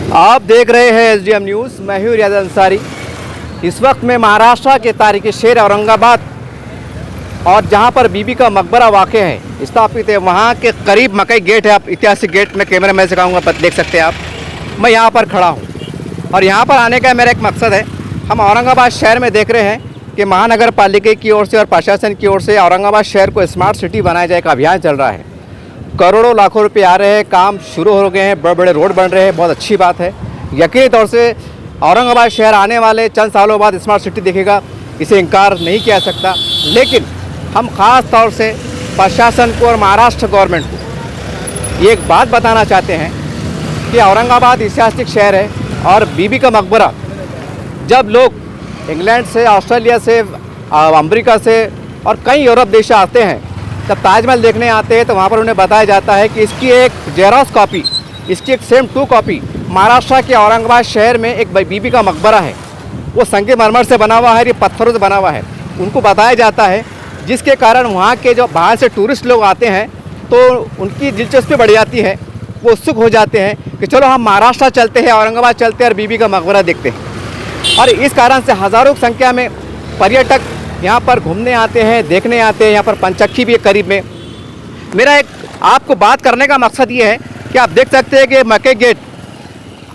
आप देख रहे हैं एसडीएम न्यूज़। मैं हूं रियाज अंसारी। इस वक्त मैं महाराष्ट्र के तारीख़ शहर औरंगाबाद और जहां पर बीबी का मकबरा वाक़ है स्थापित है, वहां के करीब मकई गेट है। आप ऐतिहासिक गेट में कैमरा मैन से कहूँगा, देख सकते हैं आप। मैं यहां पर खड़ा हूं और यहां पर आने का मेरा एक मकसद है। हम औरंगाबाद शहर में देख रहे हैं कि महानगर पालिका की ओर से और प्रशासन की ओर से औरंगाबाद शहर को स्मार्ट सिटी बनाया जाए का अभियान चल रहा है। करोड़ों लाखों रुपए आ रहे हैं, काम शुरू हो गए हैं, बड़े बड़े रोड बन रहे हैं, बहुत अच्छी बात है। यकीनी तौर से औरंगाबाद शहर आने वाले चंद सालों बाद स्मार्ट सिटी दिखेगा, इसे इनकार नहीं किया जा सकता। लेकिन हम ख़ास तौर से प्रशासन को और महाराष्ट्र गवर्नमेंट को ये एक बात बताना चाहते हैं कि औरंगाबाद ऐतिहासिक शहर है और बीबी का मकबरा, जब लोग इंग्लैंड से, ऑस्ट्रेलिया से, अमेरिका से और कई यूरोप देश आते हैं, जब ताजमहल देखने आते हैं तो वहाँ पर उन्हें बताया जाता है कि इसकी एक जेरॉक्स कॉपी, इसकी एक सेम 2 कॉपी महाराष्ट्र के औरंगाबाद शहर में एक बीबी का मकबरा है। वो संगमरमर से बना हुआ है, ये पत्थरों से बना हुआ है। उनको बताया जाता है, जिसके कारण वहाँ के जो बाहर से टूरिस्ट लोग आते हैं तो उनकी दिलचस्पी बढ़ जाती है। वो उत्सुक हो जाते हैं कि चलो हम महाराष्ट्र चलते हैं, औरंगाबाद चलते हैं और बीबी का मकबरा देखते हैं। और इस कारण से हज़ारों की संख्या में पर्यटक यहाँ पर घूमने आते हैं, देखने आते हैं। यहाँ पर पंचक्खी भी है करीब में। मेरा एक आपको बात करने का मकसद ये है कि आप देख सकते हैं कि मकई गेट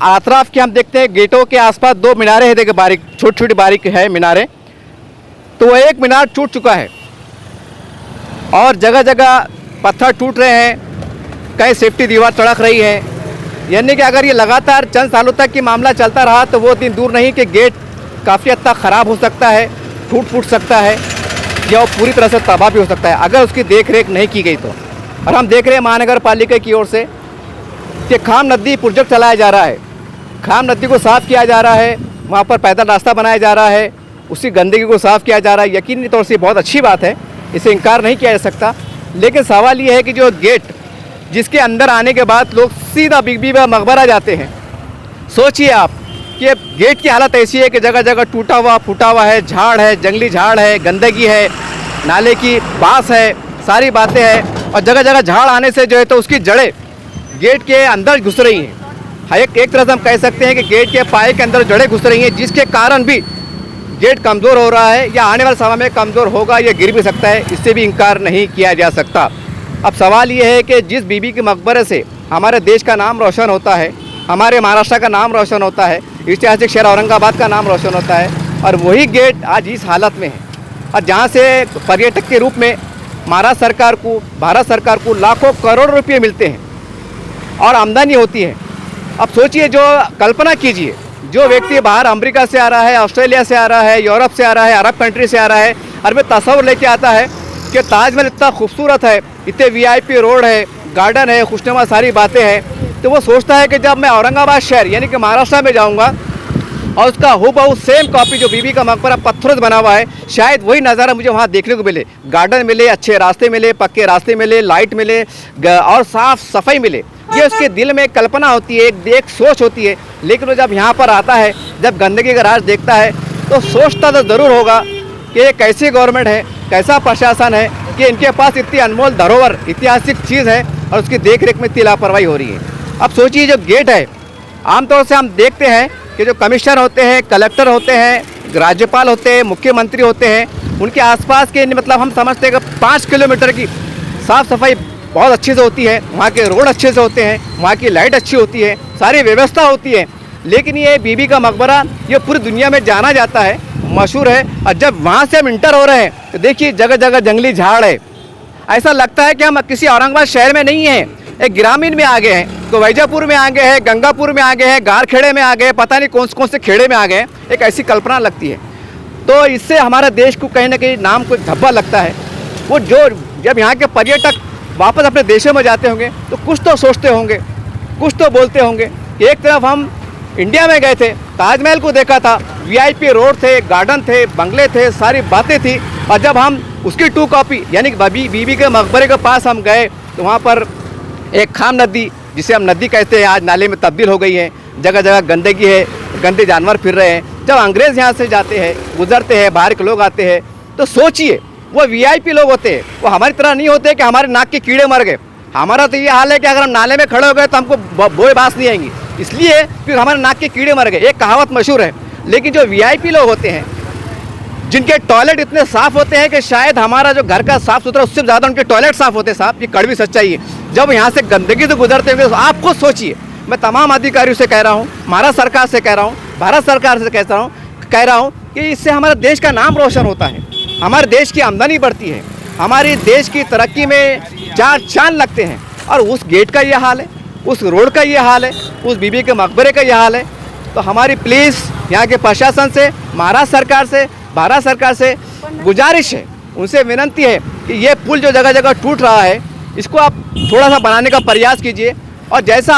अतराफ के हम देखते हैं, गेटों के आसपास 2 मीनारें हैं। देखिए बारीक, छोटी छोटी बारीक है मीनारें। तो वो एक मीनार टूट चुका है और जगह जगह पत्थर टूट रहे हैं, कहीं सेफ्टी दीवार तड़क रही है। यानी कि अगर ये लगातार चंद सालों तक ये मामला चलता रहा तो वो दिन दूर नहीं कि गेट काफ़ी हद तक ख़राब हो सकता है, टूट फूट सकता है या वो पूरी तरह से तबाह भी हो सकता है अगर उसकी देख रेख नहीं की गई तो। और हम देख रहे हैं महानगर पालिका की ओर से कि खाम नदी प्रोजेक्ट चलाया जा रहा है। खाम नदी को साफ़ किया जा रहा है, वहाँ पर पैदल रास्ता बनाया जा रहा है, उसी गंदगी को साफ़ किया जा रहा है। यकीनी तौर से बहुत अच्छी बात है, इसे इनकार नहीं किया जा सकता। लेकिन सवाल ये है कि जो गेट जिसके अंदर आने के बाद लोग सीधा बीबी का मकबरा जाते हैं, सोचिए आप कि गेट की हालत ऐसी है कि जगह जगह टूटा हुआ फूटा हुआ है, झाड़ है, जंगली झाड़ है, गंदगी है, नाले की बास है, सारी बातें हैं। और जगह जगह झाड़ आने से जो है तो उसकी जड़ें गेट के अंदर घुस रही हैं। एक तरह से हम कह सकते हैं कि गेट के पाए के अंदर जड़ें घुस रही हैं, जिसके कारण भी गेट कमज़ोर हो रहा है या आने वाले समय में कमज़ोर होगा, या गिर भी सकता है। इससे भी इनकार नहीं किया जा सकता। अब सवाल ये है कि जिस बीबी के मकबरे से हमारे देश का नाम रोशन होता है, हमारे महाराष्ट्र का नाम रोशन होता है, ऐतिहासिक शहर औरंगाबाद का नाम रोशन होता है, और वही गेट आज इस हालत में है। और जहाँ से पर्यटक के रूप में महाराष्ट्र सरकार को, भारत सरकार को लाखों करोड़ रुपये मिलते हैं और आमदनी होती है। अब सोचिए, जो कल्पना कीजिए, जो व्यक्ति बाहर अमेरिका से आ रहा है, ऑस्ट्रेलिया से आ रहा है, यूरोप से आ रहा है, अरब कंट्री से आ रहा है, और वे तस्वीर लेके आता है कि ताजमहल इतना खूबसूरत है, इतने वीआईपी रोड है, गार्डन है, खुशनुमा सारी बातें हैं, तो वो सोचता है कि जब मैं औरंगाबाद शहर यानी कि महाराष्ट्र में जाऊंगा और उसका हूबहू सेम कॉपी जो बीबी का मकबरा पत्थरों से बना हुआ है, शायद वही नज़ारा मुझे वहाँ देखने को मिले। गार्डन मिले, अच्छे रास्ते मिले, पक्के रास्ते मिले, लाइट मिले और साफ़ सफाई मिले। ये उसके दिल में एक कल्पना होती है, एक सोच होती है। लेकिन वो जब यहाँ पर आता है, जब गंदगी का राज देखता है, तो सोचता तो ज़रूर होगा कि ये कैसी गवर्नमेंट है, कैसा प्रशासन है कि इनके पास इतनी अनमोल धरोहर, ऐतिहासिक चीज़ है और उसकी देख रेख में इतनी लापरवाही हो रही है। अब सोचिए, जो गेट है, आमतौर से हम देखते हैं कि जो कमिश्नर होते हैं, कलेक्टर होते हैं, राज्यपाल होते हैं, मुख्यमंत्री होते हैं, उनके आसपास के मतलब हम समझते हैं कि 5 किलोमीटर की साफ़ सफाई बहुत अच्छे से होती है, वहाँ के रोड अच्छे से होते हैं, वहाँ की लाइट अच्छी होती है, सारी व्यवस्था होती है। लेकिन ये बीबी का मकबरा ये पूरी दुनिया में जाना जाता है, मशहूर है। और जब वहाँ से हम इंटर हो रहे हैं तो देखिए जगह जगह जंगली झाड़ है। ऐसा लगता है कि हम किसी औरंगाबाद शहर में नहीं हैं, एक ग्रामीण में आ गए हैं, तो वैजापुर में आ गए हैं, गंगापुर में आ गए हैं, गारखेड़े में आ गए, पता नहीं कौन से खेड़े में आ गए। एक ऐसी कल्पना लगती है। तो इससे हमारे देश को कहीं ना कहीं नाम को धब्बा लगता है। वो जो जब यहाँ के पर्यटक वापस अपने देशों में जाते होंगे तो कुछ तो सोचते होंगे, कुछ तो बोलते होंगे कि एक तरफ हम इंडिया में गए थे, ताजमहल को देखा था, वीआईपी रोड थे, गार्डन थे, बंगले थे, सारी बातें थी, और जब हम उसकी 2 कॉपी यानी बीबी के मकबरे के पास हम गए तो वहाँ पर एक खाम नदी, जिसे हम नदी कहते हैं, आज नाले में तब्दील हो गई है। जगह जगह गंदगी है, गंदे जानवर फिर रहे हैं। जब अंग्रेज़ यहाँ से जाते हैं, गुजरते हैं, बाहर के लोग आते हैं, तो सोचिए वो वीआईपी लोग होते हैं, वो हमारी तरह नहीं होते कि हमारे नाक के कीड़े मर गए। हमारा तो ये हाल है कि अगर हम नाले में खड़े हो गए तो हमको बोए बास नहीं आएंगी। इसलिए क्योंकि हमारे नाक के कीड़े मर गए। एक कहावत मशहूर है। लेकिन जो वीआईपी लोग होते हैं, जिनके टॉयलेट इतने साफ़ होते हैं कि शायद हमारा जो घर का साफ़ सुथरा उससे ज़्यादा उनके टॉयलेट साफ़ होते हैं साहब, ये कड़वी सच्चाई है। जब यहाँ से गंदगी से गुजरते होंगे तो आप खुद सोचिए। मैं तमाम अधिकारियों से कह रहा हूँ, महाराष्ट्र सरकार से कह रहा हूँ, भारत सरकार से कह रहा हूँ कि इससे हमारे देश का नाम रोशन होता है, हमारे देश की आमदनी बढ़ती है, हमारे देश की तरक्की में चार चांद लगते हैं। और उस गेट का ये हाल है, उस रोड का ये हाल है, उस बीबी के मकबरे का ये हाल है। तो हमारी प्लीज़ यहाँ के प्रशासन से, महाराष्ट्र सरकार से, भारत सरकार से गुजारिश है, उनसे विनती है कि ये पुल जो जगह जगह टूट रहा है इसको आप थोड़ा सा बनाने का प्रयास कीजिए। और जैसा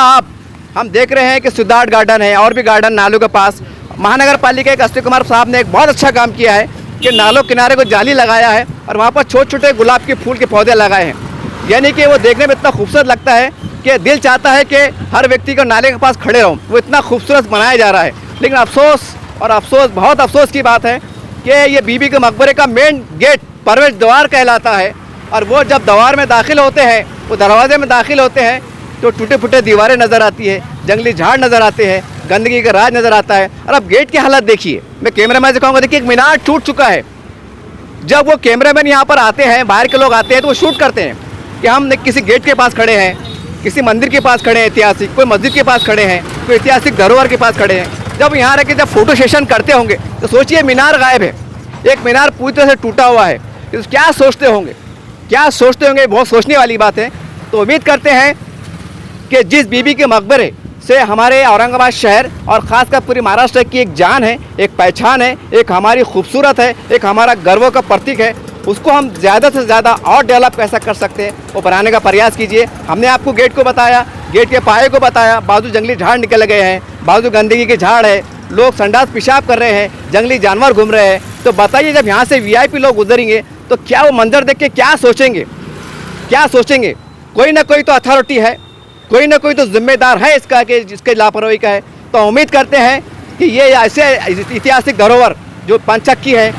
हम देख रहे हैं कि सिद्धार्थ गार्डन है और भी गार्डन नालों के पास, महानगर पालिका के अश्विनी कुमार साहब ने एक बहुत अच्छा काम किया है कि नालों किनारे को जाली लगाया है और वहाँ पर छोटे छोटे गुलाब के फूल के पौधे लगाए हैं। यानी कि वो देखने में इतना खूबसूरत लगता है कि दिल चाहता है कि हर व्यक्ति को नाले के पास खड़े रहूं। वो इतना खूबसूरत बनाया जा रहा है। लेकिन अफसोस, बहुत अफसोस की बात है कि ये बीबी के मकबरे का मेन गेट प्रवेश द्वार कहलाता है। और वो जब द्वार में दाखिल होते हैं, वो दरवाजे में दाखिल होते हैं तो टूटे फूटे दीवारें नज़र आती है, जंगली झाड़ नज़र आते हैं, गंदगी का राज नज़र आता है। और अब गेट की हालत देखिए। मैं कैमरामैन से कहूँगा, देखिए एक मीनार टूट चुका है। जब वो कैमरामैन यहाँ पर आते हैं, बाहर के लोग आते हैं तो वो शूट करते हैं कि हम किसी गेट के पास खड़े हैं, किसी मंदिर के पास खड़े हैं ऐतिहासिक, कोई मस्जिद के पास खड़े हैं, कोई ऐतिहासिक धरोहर के पास खड़े हैं। जब यहाँ रह के जब फोटो सेशन करते होंगे तो सोचिए मीनार गायब है, एक मीनार पूरी तरह से टूटा हुआ है। तो क्या सोचते होंगे, बहुत सोचने वाली बात है। तो उम्मीद करते हैं कि जिस बीबी के मकबरे से हमारे औरंगाबाद शहर और ख़ासकर पूरी महाराष्ट्र की एक जान है, एक पहचान है, एक हमारी खूबसूरत है, एक हमारा गर्व का प्रतीक है, उसको हम ज़्यादा से ज़्यादा और डेवलप कैसा कर सकते हैं वो बनाने का प्रयास कीजिए। हमने आपको गेट को बताया, गेट के पाए को बताया, बाजू जंगली झाड़ निकल गए हैं, बाजू गंदगी के झाड़ है, लोग संडास पेशाब कर रहे हैं, जंगली जानवर घूम रहे हैं। तो बताइए जब यहाँ से वीआईपी लोग गुजरेंगे तो क्या वो मंजर देख के क्या सोचेंगे? कोई ना कोई तो अथॉरिटी है, कोई ना कोई तो जिम्मेदार है इसका कि जिसके लापरवाही का है। तो उम्मीद करते हैं कि ये ऐसे ऐतिहासिक धरोहर जो पंचक्की है,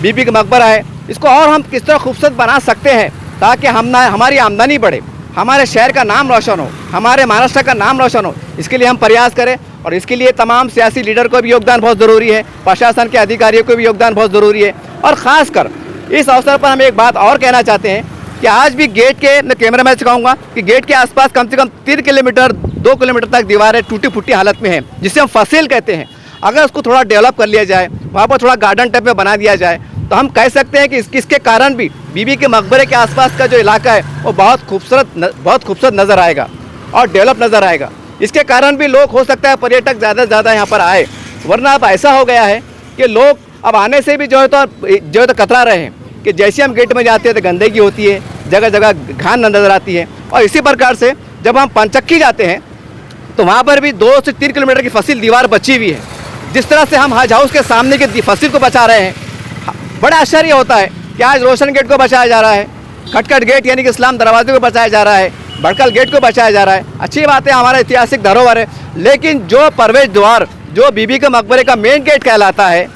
बीबी का मकबरा है, इसको और हम किस तरह खूबसूरत बना सकते हैं ताकि हमारी आमदनी बढ़े, हमारे शहर का नाम रोशन हो, हमारे महाराष्ट्र का नाम रोशन हो। इसके लिए हम प्रयास करें और इसके लिए तमाम सियासी लीडर को भी योगदान बहुत ज़रूरी है, प्रशासन के अधिकारियों को भी योगदान बहुत ज़रूरी है। और ख़ासकर इस अवसर पर हम एक बात और कहना चाहते हैं कि आज भी गेट के, मैं कैमरामैन से कहूँगा कि गेट के आसपास कम से कम 3 किलोमीटर 2 किलोमीटर तक दीवारें टूटी फूटी हालत में हैं, जिसे हम फसील कहते हैं। अगर उसको थोड़ा डेवलप कर लिया जाए, वहाँ पर थोड़ा गार्डन टाइप में बना दिया जाए तो हम कह सकते हैं कि इसके कारण भी बीबी के मकबरे के आसपास का जो इलाका है वो बहुत खूबसूरत नज़र आएगा और डेवलप नज़र आएगा। इसके कारण भी लोग, हो सकता है पर्यटक ज़्यादा से ज़्यादा यहाँ पर आए, वरना अब ऐसा हो गया है कि लोग अब आने से भी जो है तो कतरा रहे हैं कि जैसे हम गेट में जाते हैं तो गंदगी होती है, जगह जगह घान नज़र आती है। और इसी प्रकार से जब हम पंचक्की जाते हैं तो वहाँ पर भी 2 से 3 किलोमीटर की फसील दीवार बची हुई है। जिस तरह से हम हज हाउस के सामने की फसील को बचा रहे हैं, बड़ा आश्चर्य होता है कि आज रोशन गेट को बचाया जा रहा है, खटखट गेट यानी कि इस्लाम दरवाजे को बचाया जा रहा है, भड़कल गेट को बचाया जा रहा है। अच्छी बात है, हमारा ऐतिहासिक धरोहर है। लेकिन जो प्रवेश द्वार जो बीबी के मकबरे का मेन गेट कहलाता है,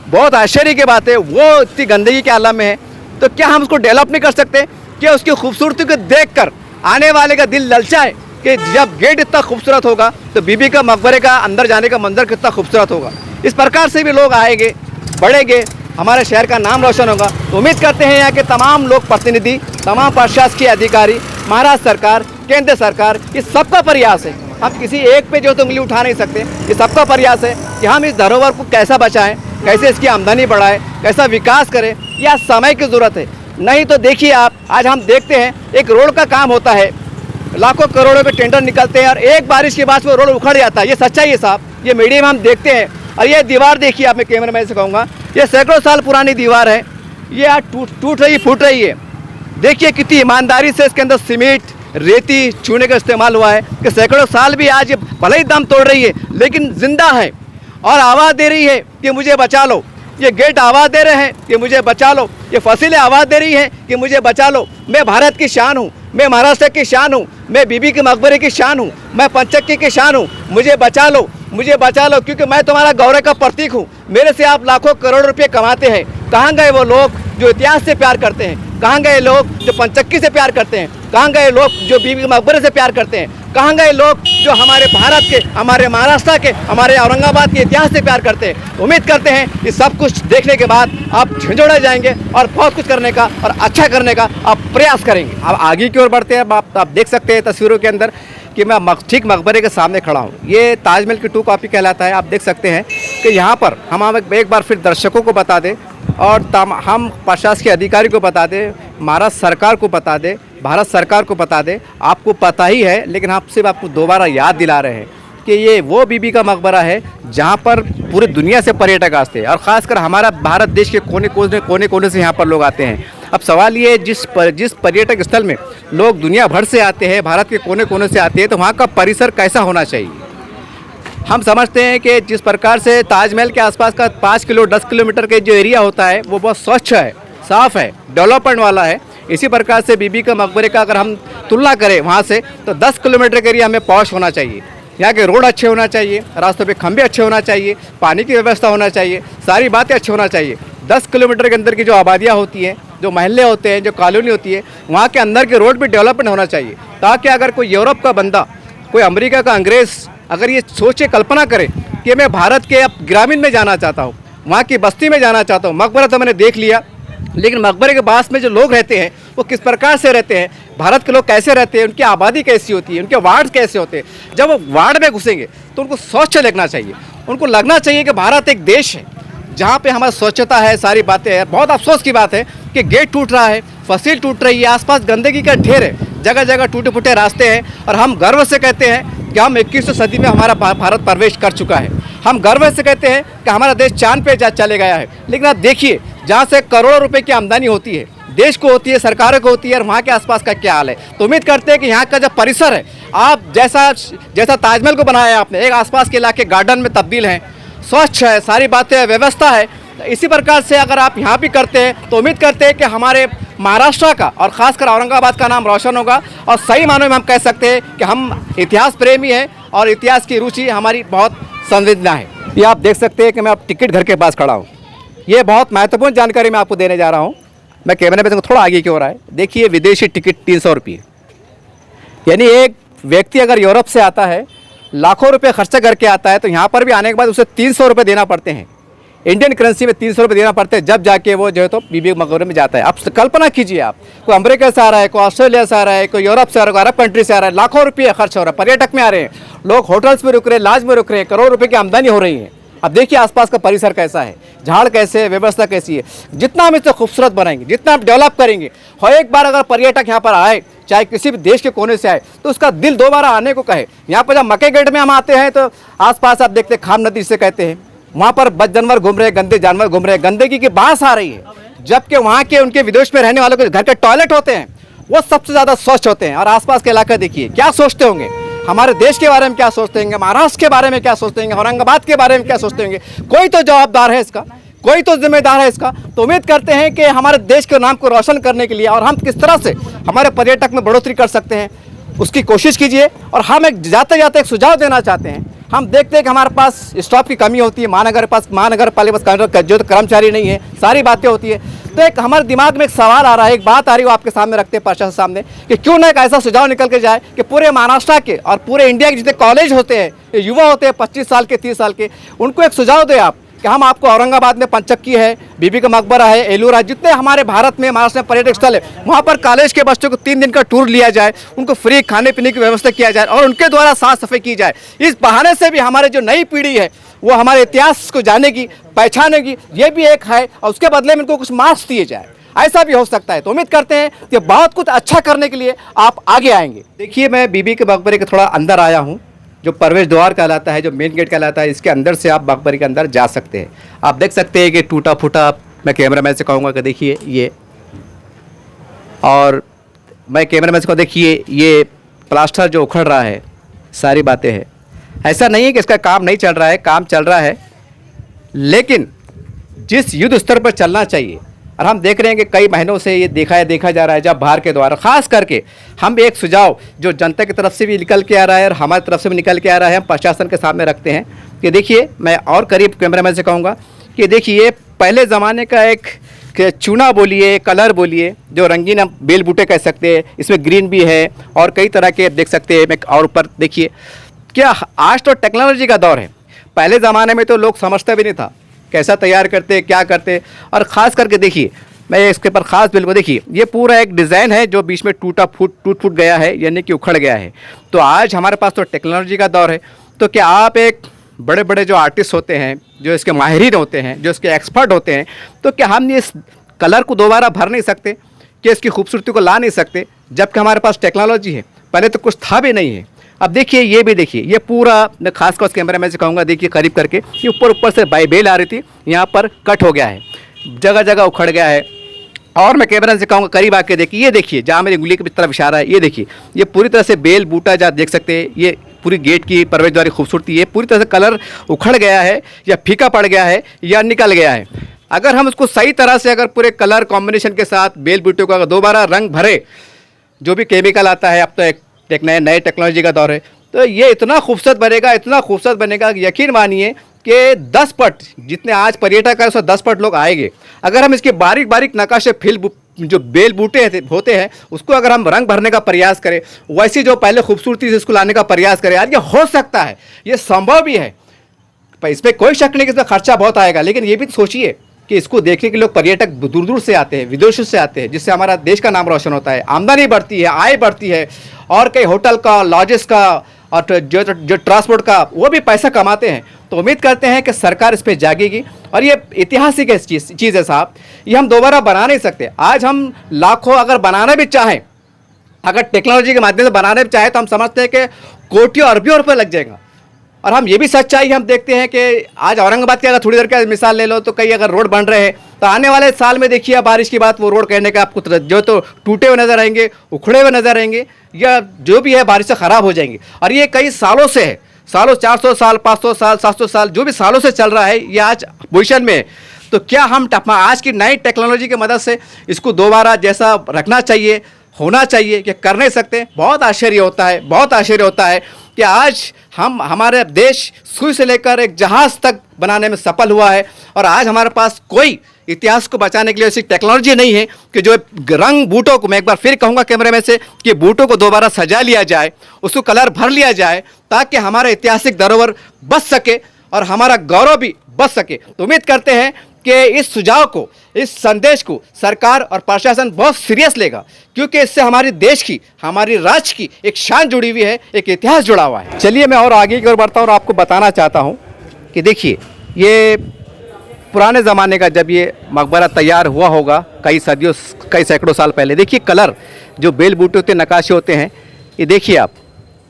बहुत आश्चर्य की बात है, वो इतनी गंदगी के आलम में है। तो क्या हम उसको डेवलप नहीं कर सकते? क्या उसकी खूबसूरती को देखकर आने वाले का दिल ललचाए कि जब गेट इतना खूबसूरत होगा तो बीबी का मकबरे का अंदर जाने का मंजर कितना खूबसूरत होगा। इस प्रकार से भी लोग आएंगे, बढ़ेंगे, हमारे शहर का नाम रोशन होगा। तो उम्मीद करते हैं यहाँ के तमाम लोग प्रतिनिधि, तमाम प्रशासकीय अधिकारी, महाराष्ट्र सरकार, केंद्र सरकार, ये सबका प्रयास है। हम किसी एक पे जो तो उंगली उठा नहीं सकते, ये सबका प्रयास है कि हम इस धरोहर को कैसा बचाएं, कैसे इसकी आमदनी बढ़ाएं, कैसा विकास करें। यह समय की ज़रूरत है। नहीं तो देखिए आप, आज हम देखते हैं एक रोड का काम होता है, लाखों करोड़ों के टेंडर निकलते हैं और एक बारिश के बाद वो रोड उखड़ जाता है। ये सच्चाई है साहब, ये मीडिया में हम देखते हैं। और ये दीवार देखिए आप, मैं कैमरामैन से कहूँगा, ये सैकड़ों साल पुरानी दीवार है, ये आज टूट रही, फूट रही है। देखिए कितनी ईमानदारी से इसके अंदर सीमेंट, रेती, चूने का इस्तेमाल हुआ है कि सैकड़ों साल भी आज ये भले ही दम तोड़ रही है लेकिन जिंदा है और आवाज़ दे रही है कि मुझे बचा लो। ये गेट आवाज़ दे रहे हैं कि मुझे बचा लो, ये फसीलें आवाज़ दे रही हैं कि मुझे बचा लो। मैं भारत की शान हूँ, मैं महाराष्ट्र की शान हूँ, मैं बीबी के मकबरे की शान हूँ, मैं पंचक्की की शान हूँ, मुझे बचा लो, मुझे बचा लो, क्योंकि मैं तुम्हारा गौरव का प्रतीक हूँ। मेरे से आप लाखों करोड़ रुपये कमाते हैं। कहाँ गए वो लोग जो इतिहास से प्यार करते हैं? कहाँ गए लोग जो पंचक्की से प्यार करते हैं? कहाँ गए लोग जो बीबी के मकबरे से प्यार करते हैं? कहाँ गए लोग जो हमारे भारत के, हमारे महाराष्ट्र के, हमारे औरंगाबाद के इतिहास से प्यार करते हैं। उम्मीद करते हैं कि सब कुछ देखने के बाद आप झंझोड़े जाएंगे और बहुत कुछ करने का और अच्छा करने का आप प्रयास करेंगे। अब आगे की ओर बढ़ते हैं। आप देख सकते हैं तस्वीरों के अंदर कि मैं ठीक मकबरे के सामने खड़ा हूँ। ये ताजमहल की 2 कॉपी कहलाता है। आप देख सकते हैं कि यहाँ पर हम एक बार फिर दर्शकों को बता दें और हम प्रशासकीय अधिकारी को बता दें, महाराष्ट्र सरकार को बता दें, भारत सरकार को बता दें, आपको पता ही है लेकिन हम सिर्फ आपको दोबारा याद दिला रहे हैं कि ये वो बीबी का मकबरा है जहाँ पर पूरी दुनिया से पर्यटक आते हैं और ख़ासकर हमारा भारत देश के कोने कोने से यहाँ पर लोग आते हैं। अब सवाल ये जिस पर्यटक स्थल में लोग दुनिया भर से आते हैं, भारत के कोने कोने से आते हैं, तो वहाँ का परिसर कैसा होना चाहिए। हम समझते हैं कि जिस प्रकार से ताजमहल के आसपास का 5 किलो 10 किलोमीटर के जो एरिया होता है वो बहुत स्वच्छ है, साफ़ है, डेवलपमेंट वाला है। इसी प्रकार से बीबी का मकबरे का अगर हम तुलना करें वहाँ से, तो 10 किलोमीटर के एरिया हमें पॉश होना चाहिए। यहाँ के रोड अच्छे होना चाहिए, रास्तों पे खंभे अच्छे होना चाहिए, पानी की व्यवस्था होना चाहिए, सारी बातें अच्छी होना चाहिए। 10 किलोमीटर के अंदर की जो आबादियाँ होती हैं, जो महल्ले होते हैं, जो कॉलोनी होती है, वहाँ के अंदर के रोड भी डेवलपमेंट होना चाहिए, ताकि अगर कोई यूरोप का बंदा, कोई अमेरिका का अंग्रेज़ अगर ये सोचे, कल्पना करे कि मैं भारत के अब ग्रामीण में जाना चाहता हूँ, वहाँ की बस्ती में जाना चाहता हूँ। मकबरा तो मैंने देख लिया, लेकिन मकबरे के पास में जो लोग रहते हैं वो किस प्रकार से रहते हैं, भारत के लोग कैसे रहते हैं, उनकी आबादी कैसी होती है, उनके वार्ड कैसे होते हैं। जब वो वार्ड में घुसेंगे तो उनको स्वच्छ लगना चाहिए, उनको लगना चाहिए कि भारत एक देश है जहाँ पे हमारी स्वच्छता है, सारी बातें हैं। बहुत अफसोस की बात है कि गेट टूट रहा है, फसील टूट रही है, आसपास गंदगी का ढेर है, जगह जगह टूटे फूटे रास्ते हैं और हम गर्व से कहते हैं कि हम 21वीं सदी में हमारा भारत प्रवेश कर चुका है। हम गर्व से कहते हैं कि हमारा देश चांद पे चले गया है। लेकिन आप देखिए, जहाँ से करोड़ों रुपए की आमदनी होती है, देश को होती है, सरकारों को होती है, और वहाँ के आसपास का क्या हाल है। तो उम्मीद करते हैं कि यहाँ का जो परिसर है, आप जैसा ताजमहल को बनाया आपने, एक आसपास के इलाके गार्डन में तब्दील हैं, स्वच्छ है, सारी बातें व्यवस्था है, इसी प्रकार से अगर आप यहाँ भी करते हैं तो उम्मीद करते हैं कि हमारे महाराष्ट्र का और ख़ासकर औरंगाबाद का नाम रोशन होगा। और सही मानों में हम कह सकते हैं कि हम इतिहास प्रेमी हैं और इतिहास की रुचि हमारी बहुत संवेदना है। ये आप देख सकते हैं कि मैं अब टिकट घर के पास खड़ा हूँ। ये बहुत महत्वपूर्ण जानकारी मैं आपको देने जा रहा हूँ। मैं कैमरे में थोड़ा आगे की ओर आए, देखिए विदेशी टिकट 300 रुपये, यानी एक व्यक्ति अगर यूरोप से आता है, लाखों रुपए खर्चा करके आता है, तो यहाँ पर भी आने के बाद उसे 300 रुपये देना पड़ते हैं, इंडियन करेंसी में 300 रुपये देना पड़ते हैं, जब जाके वो जो है तो बीबी मकबरे में जाता है। आप कल्पना कीजिए, आप कोई अमेरिका से आ रहा है, कोई ऑस्ट्रेलिया से आ रहा है, कोई यूरोप से आ रहा है, कोई अरब कंट्री से आ रहा है, लाखों रुपये खर्च हो रहा है, पर्यटक में आ रहे हैं, लोग होटल्स में रुक रहे हैं, लॉज में रुक रहे हैं, करोड़ों रुपये की आमदनी हो रही है। अब देखिए आसपास का परिसर कैसा है, झाड़ कैसे है, व्यवस्था कैसी है। जितना हम इसे खूबसूरत बनाएंगे, जितना हम डेवलप करेंगे, और एक बार अगर पर्यटक यहाँ पर आए, चाहे किसी भी देश के कोने से आए, तो उसका दिल दोबारा आने को कहे। यहाँ पर जब मक्के गेट में हम आते हैं तो आसपास आप देखते हैं खाम नदी से कहते हैं, वहाँ पर बद जानवर घूम रहे हैं, गंदे जानवर घूम रहे हैं, गंदगी की बांस आ रही है, जबकि वहाँ के उनके विदेश में रहने वालों के घर के टॉयलेट होते हैं वो सबसे ज़्यादा स्वच्छ होते हैं। और आसपास के इलाका देखिए क्या सोचते होंगे, हमारे देश के बारे में क्या सोचते होंगे, महाराष्ट्र के बारे में क्या सोचते होंगे, औरंगाबाद के बारे में क्या सोचते होंगे। कोई तो जवाबदार है इसका, कोई तो जिम्मेदार है इसका। तो उम्मीद करते हैं कि हमारे देश के नाम को रोशन करने के लिए और हम किस तरह से हमारे पर्यटक में बढ़ोतरी कर सकते हैं उसकी कोशिश कीजिए। और हम एक जाते जाते एक सुझाव देना चाहते हैं। हम देखते हैं कि हमारे पास स्टाफ की कमी होती है, महानगर पालिका पास जो कर्मचारी नहीं है, सारी बातें होती है। तो एक हमारे दिमाग में एक सवाल आ रहा है, एक बात आ रही है, वो आपके सामने रखते हैं प्रशासन सामने, कि क्यों ना एक ऐसा सुझाव निकल के जाए कि पूरे महाराष्ट्र के और पूरे इंडिया के जितने कॉलेज होते हैं, युवा होते हैं 25 साल के 30 साल के, उनको एक सुझाव दें आप कि हम आपको औरंगाबाद में पंचक्की है, बीबी का मकबरा है, एलूर है, जितने हमारे भारत में महाराष्ट्र में पर्यटक स्थल है, वहाँ पर कॉलेज के बच्चों को 3 दिन का टूर लिया जाए, उनको फ्री खाने पीने की व्यवस्था किया जाए और उनके द्वारा साफ सफाई की जाए। इस बहाने से भी हमारे जो नई पीढ़ी है वो हमारे इतिहास को जानेगी, पहचानेगी, ये भी एक है, और उसके बदले में उनको कुछ मार्क्स दिए जाए, ऐसा भी हो सकता है। तो उम्मीद करते हैं कि बहुत कुछ अच्छा करने के लिए आप आगे आएंगे। देखिए मैं बीबी के मकबरे के थोड़ा अंदर आया हूँ, जो प्रवेश द्वार कहलाता है, जो मेन गेट कहलाता है, इसके अंदर से आप मकबरे के अंदर जा सकते हैं। आप देख सकते हैं कि टूटा फूटा, मैं कैमरामैन से कहूँगा कि देखिए ये, और मैं कैमरामैन से कहूँ देखिए ये प्लास्टर जो उखड़ रहा है, सारी बातें हैं। ऐसा नहीं है कि इसका काम नहीं चल रहा है, काम चल रहा है, लेकिन जिस युद्ध स्तर पर चलना चाहिए, और हम देख रहे हैं कि कई महीनों से ये देखा जा रहा है जब बाहर के द्वारा, ख़ास करके हम एक सुझाव जो जनता की तरफ से भी निकल के आ रहा है और हमारी तरफ से भी निकल के आ रहा है, हम प्रशासन के सामने रखते हैं कि देखिए, मैं और करीब कैमरामैन से कहूँगा कि देखिए पहले ज़माने का एक कि चूना बोलिए, कलर बोलिए, जो रंगीन हम बेल बूटे कह सकते हैं, इसमें ग्रीन भी है और कई तरह के देख सकते हैं। और ऊपर देखिए, क्या आज तो टेक्नोलॉजी का दौर है। पहले ज़माने में तो लोग समझता भी नहीं था कैसा तैयार करते, क्या करते। और ख़ास करके देखिए, मैं इसके ऊपर ख़ास बिल्कुल देखिए, ये पूरा एक डिज़ाइन है जो बीच में टूट फूट गया है, यानी कि उखड़ गया है। तो आज हमारे पास तो टेक्नोलॉजी का दौर है। तो क्या आप एक बड़े बड़े जो आर्टिस्ट होते हैं, जो इसके माहिरीन होते हैं, जो इसके एक्सपर्ट होते हैं, तो क्या हम इस कलर को दोबारा भर नहीं सकते, कि इसकी खूबसूरती को ला नहीं सकते, जबकि हमारे पास टेक्नोलॉजी है। पहले तो कुछ था भी नहीं है। अब देखिए, ये भी देखिए, ये पूरा खासकर उस कैमरा में से कहूँगा, देखिए करीब करके, ये ऊपर से बेल आ रही थी, यहाँ पर कट हो गया है, जगह जगह उखड़ गया है। और मैं कैमरा से कहूँगा करीब आके देखिए, ये देखिए जहाँ मेरी उंगली की तरफ इशारा है, ये देखिए, ये पूरी तरह से बेल बूटा जहाँ देख सकते हैं, ये पूरी गेट की प्रवेशद्वार की खूबसूरती, ये पूरी तरह से कलर उखड़ गया है या फीका पड़ गया है या निकल गया है। अगर हम उसको सही तरह से अगर पूरे कलर कॉम्बिनेशन के साथ बेल बूटे को अगर दोबारा रंग भरे, जो भी केमिकल आता है, अब तो एक नए टेक्नोलॉजी का दौर है, तो ये इतना खूबसूरत बनेगा, इतना खूबसूरत बनेगा, यकीन मानिए कि 10 पट जितने आज पर्यटक है, उसमें 10 पट लोग आएंगे। अगर हम इसके बारीक बारीक नकाशे जो बेल बूटे होते हैं, उसको अगर हम रंग भरने का प्रयास करें, वैसी जो पहले खूबसूरती से इसको लाने का प्रयास करें, यार ये हो सकता है, ये संभव भी है। इस पर कोई शक नहीं कि इसमें खर्चा बहुत आएगा, लेकिन ये भी सोचिए कि इसको देखने के लोग पर्यटक दूर दूर से आते हैं, विदेशों से आते हैं, जिससे हमारा देश का नाम रोशन होता है, आमदनी बढ़ती है, आय बढ़ती है, और कई होटल का, लॉजेस का और जो ट्रांसपोर्ट का, वो भी पैसा कमाते हैं। तो उम्मीद करते हैं कि सरकार इस पर जागेगी। और ये ऐतिहासिक चीज़ है साहब, ये हम दोबारा बना नहीं सकते। आज हम लाखों अगर बनाना भी चाहें, अगर टेक्नोलॉजी के माध्यम से बनाने भी चाहें, तो हम समझते हैं कि कोटियों अरबियों रुपये लग जाएगा। और हम ये भी सच्चाई हम देखते हैं कि आज औरंगाबाद की अगर थोड़ी देर की मिसाल ले लो, तो कई अगर रोड बन रहे हैं, तो आने वाले साल में देखिए बारिश की बात, वो रोड कहने का आपको जो तो टूटे हुए नजर आएंगे, उखड़े हुए नजर आएंगे, या जो भी है बारिश से ख़राब हो जाएंगे। और ये कई सालों से है, सालों 400 साल, 500 साल, 700 साल, जो भी सालों से चल रहा है, ये आज पोजिशन में है। तो क्या हम आज की नई टेक्नोलॉजी की मदद से इसको दोबारा जैसा रखना चाहिए, होना चाहिए, कि कर नहीं सकते? बहुत आश्चर्य होता है, बहुत आश्चर्य होता है कि आज हमारे देश सुई से लेकर एक जहाज़ तक बनाने में सफल हुआ है, और आज हमारे पास कोई इतिहास को बचाने के लिए ऐसी टेक्नोलॉजी नहीं है कि जो रंग बूटों को, मैं एक बार फिर कहूँगा कैमरे में से, कि बूटों को दोबारा सजा लिया जाए, उसको कलर भर लिया जाए, ताकि हमारा ऐतिहासिक धरोहर बच सके और हमारा गौरव भी बच सके। तो उम्मीद करते हैं कि इस सुझाव को, इस संदेश को सरकार और प्रशासन बहुत सीरियस लेगा, क्योंकि इससे हमारे देश की, हमारी राज्य की एक शान जुड़ी हुई है, एक इतिहास जुड़ा हुआ है। चलिए मैं और आगे की ओर बढ़ता हूँ और आपको बताना चाहता हूँ कि देखिए, ये पुराने ज़माने का जब ये मकबरा तैयार हुआ होगा, कई सैकड़ों साल पहले, देखिए कलर जो बेल बूटे होते, नक्काशे होते हैं, ये देखिए आप,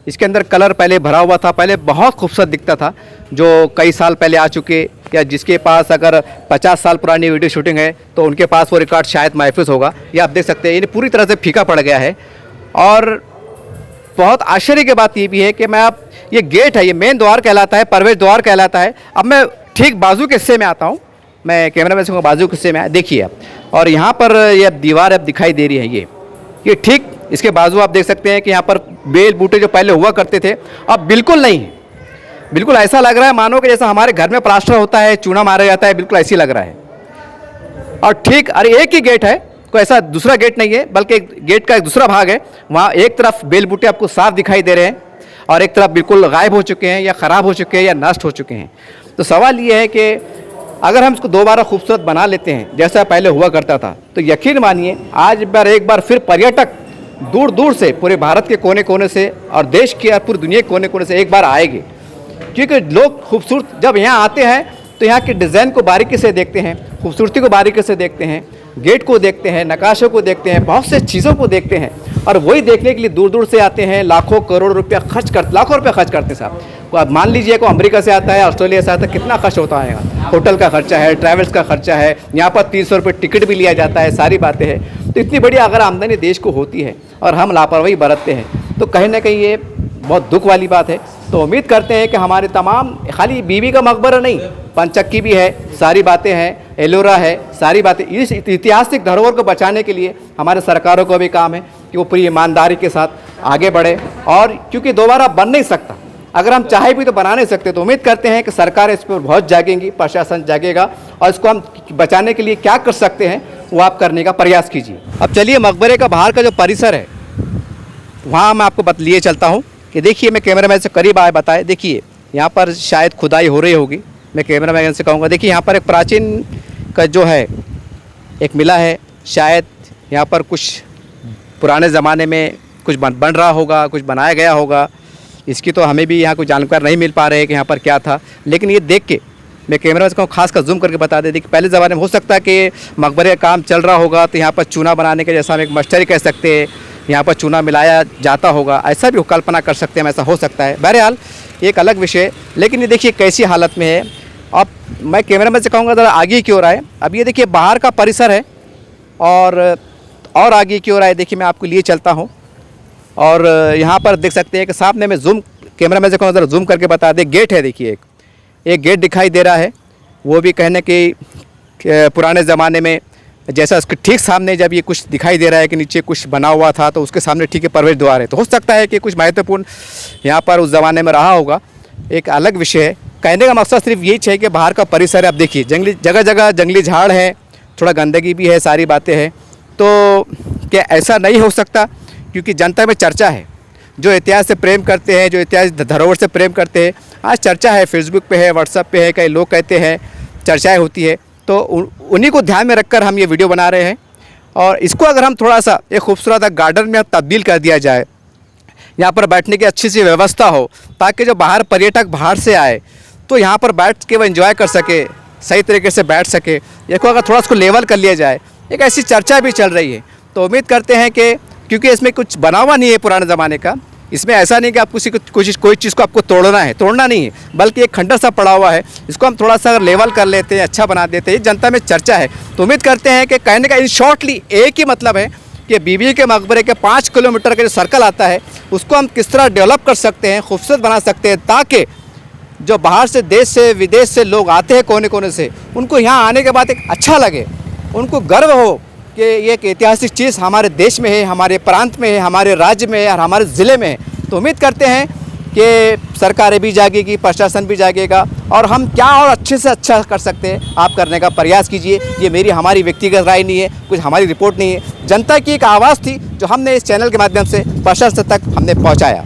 इसके अंदर कलर पहले भरा हुआ था, पहले बहुत खूबसूरत दिखता था। जो कई साल पहले आ चुके, या जिसके पास अगर 50 साल पुरानी वीडियो शूटिंग है, तो उनके पास वो रिकॉर्ड शायद महफूज होगा। ये आप देख सकते हैं, ये पूरी तरह से फीका पड़ गया है। और बहुत आश्चर्य की बात ये भी है कि ये गेट है, ये मेन द्वार कहलाता है, प्रवेश द्वार कहलाता है। अब मैं ठीक बाजू के हिस्से में आता हूँ, मैं कैमरा में से बाजू के हिस्से में देखिए आप, और यहाँ पर ये दीवार अब दिखाई दे रही है, ये ठीक इसके बाजू आप देख सकते हैं कि यहाँ पर बेल बूटे जो पहले हुआ करते थे, अब बिल्कुल नहीं है। बिल्कुल ऐसा लग रहा है मानो कि जैसा हमारे घर में प्लास्टर होता है, चूना मारा जाता है, बिल्कुल ऐसी लग रहा है। और ठीक, अरे एक ही गेट है, कोई ऐसा दूसरा गेट नहीं है, बल्कि गेट का एक दूसरा भाग है। वहाँ एक तरफ बेल बूटे आपको साफ दिखाई दे रहे हैं, और एक तरफ बिल्कुल गायब हो चुके हैं, या ख़राब हो चुके हैं, या नष्ट हो चुके हैं। तो सवाल ये है कि अगर हम इसको दोबारा खूबसूरत बना लेते हैं जैसा पहले हुआ करता था, तो यकीन मानिए आज एक बार फिर पर्यटक दूर दूर से, पूरे भारत के कोने कोने से, और देश के और पूरी दुनिया के कोने कोने से एक बार आएंगे। क्योंकि लोग खूबसूरत जब यहाँ आते हैं, तो यहाँ के डिज़ाइन को बारीकी से देखते हैं, खूबसूरती को बारीकी से देखते हैं, गेट को देखते हैं, नक्काशों को देखते हैं, बहुत से चीज़ों को देखते हैं, और वही देखने के लिए दूर दूर से आते हैं। लाखों करोड़ रुपया लाखों रुपया खर्च करते हैं साहब। अब मान लीजिए को अमेरिका से आता है, ऑस्ट्रेलिया से आता है, कितना खर्च होता है, होटल का खर्चा है, ट्रैवल्स का खर्चा है, यहाँ पर 300 रुपये टिकट भी लिया जाता है, सारी बातें हैं। तो इतनी बड़ी अगर आमदनी देश को होती है और हम लापरवाही बरतते हैं, तो कहीं ना कहीं ये बहुत दुख वाली बात है। तो उम्मीद करते हैं कि हमारे तमाम, खाली बीबी का मकबरा नहीं, पंचक्की भी है, सारी बातें हैं, एलोरा है, सारी बातें, इस ऐतिहासिक धरोहर को बचाने के लिए हमारे सरकारों को भी काम है कि वो पूरी ईमानदारी के साथ आगे बढ़े। और क्योंकि दोबारा बन नहीं सकता, अगर हम चाहे भी तो बना नहीं सकते। तो उम्मीद करते हैं कि सरकार इस पर बहुत जागेंगी, प्रशासन जागेगा, और इसको हम बचाने के लिए क्या कर सकते हैं वो आप करने का प्रयास कीजिए। अब चलिए मकबरे का बाहर का जो परिसर है वहाँ मैं आपको लिए चलता हूँ कि देखिए, मैं कैमरामैन से करीब आए बताए, देखिए यहाँ पर शायद खुदाई हो रही होगी। मैं कैमरामैन से कहूँगा देखिए यहाँ पर एक प्राचीन का जो है एक मिला है, शायद यहाँ पर कुछ पुराने ज़माने में कुछ बन रहा होगा, कुछ बनाया गया होगा। इसकी तो हमें भी यहाँ कोई जानकारी नहीं मिल पा रही है कि यहाँ पर क्या था, लेकिन ये देख के मैं कैमरा से कहूँ खास कर जूम करके बता दें कि पहले ज़माने में हो सकता है कि मकबरे का काम चल रहा होगा तो यहाँ पर चूना बनाने के, जैसा हम एक मस्टरी कह सकते हैं, यहाँ पर चूना मिलाया जाता होगा, ऐसा भी कल्पना कर सकते हैं, ऐसा हो सकता है। बहरहाल एक अलग विषय, लेकिन ये देखिए कैसी हालत में है। अब मैं कैमरामैन से कहूँगा ज़रा आगे की ओर आए। अब ये देखिए बाहर का परिसर है और आगे की ओर आए, देखिए मैं आपको लिए चलता हूँ और यहाँ पर देख सकते हैं कि सामने में कैमरामैन से कहूँगा ज़रा जूम करके बता दें, गेट है, देखिए एक गेट दिखाई दे रहा है, वो भी कहने कि पुराने ज़माने में जैसा उसके ठीक सामने जब ये कुछ दिखाई दे रहा है कि नीचे कुछ बना हुआ था तो उसके सामने ठीक है प्रवेश द्वार है, तो हो सकता है कि कुछ महत्वपूर्ण यहाँ पर उस ज़माने में रहा होगा। एक अलग विषय है। कहने का मकसद सिर्फ यही है कि बाहर का परिसर है। अब देखिए जगह जगह जंगली झाड़ है, थोड़ा गंदगी भी है, सारी बातें हैं, तो क्या ऐसा नहीं हो सकता? क्योंकि जनता में चर्चा है, जो इतिहास से प्रेम करते हैं, जो इतिहास धरोहर से प्रेम करते हैं, आज चर्चा है, फेसबुक पे है, व्हाट्सएप पे है, कई लोग कहते हैं, चर्चाएं होती है, तो उन्हीं को ध्यान में रखकर हम ये वीडियो बना रहे हैं। और इसको अगर हम थोड़ा सा एक खूबसूरत गार्डन में तब्दील कर दिया जाए, यहाँ पर बैठने की अच्छी सी व्यवस्था हो, ताकि जो बाहर पर्यटक बाहर से आए तो यहाँ पर बैठ के वो एंजॉय कर सके, सही तरीके से बैठ सके, इसको अगर थोड़ा इसको लेवल कर लिया जाए, एक ऐसी चर्चा भी चल रही है। तो उम्मीद करते हैं कि क्योंकि इसमें कुछ बना हुआ नहीं है पुराने ज़माने का, इसमें ऐसा नहीं कि आप कोई चीज़ को आपको तोड़ना नहीं है, बल्कि एक खंडर सा पड़ा हुआ है, इसको हम थोड़ा सा अगर लेवल कर लेते हैं, अच्छा बना देते हैं, जनता में चर्चा है। तो उम्मीद करते हैं कि कहने का इन शॉर्टली एक ही मतलब है कि बीबी के मकबरे के 5 किलोमीटर का जो सर्कल आता है उसको हम किस तरह डेवलप कर सकते हैं, खूबसूरत बना सकते हैं, ताकि जो बाहर से, देश से, विदेश से लोग आते हैं कोने कोने से, उनको यहाँ आने के बाद एक अच्छा लगे, उनको गर्व हो कि ये एक ऐतिहासिक चीज़ हमारे देश में है, हमारे प्रांत में है, हमारे राज्य में है और हमारे ज़िले में है। तो उम्मीद करते हैं कि सरकारें भी जागेगी, प्रशासन भी जागेगा और हम क्या और अच्छे से अच्छा कर सकते हैं, आप करने का प्रयास कीजिए। ये हमारी व्यक्तिगत राय नहीं है, कुछ हमारी रिपोर्ट नहीं है, जनता की एक आवाज़ थी जो हमने इस चैनल के माध्यम से प्रशासन तक हमने पहुँचाया।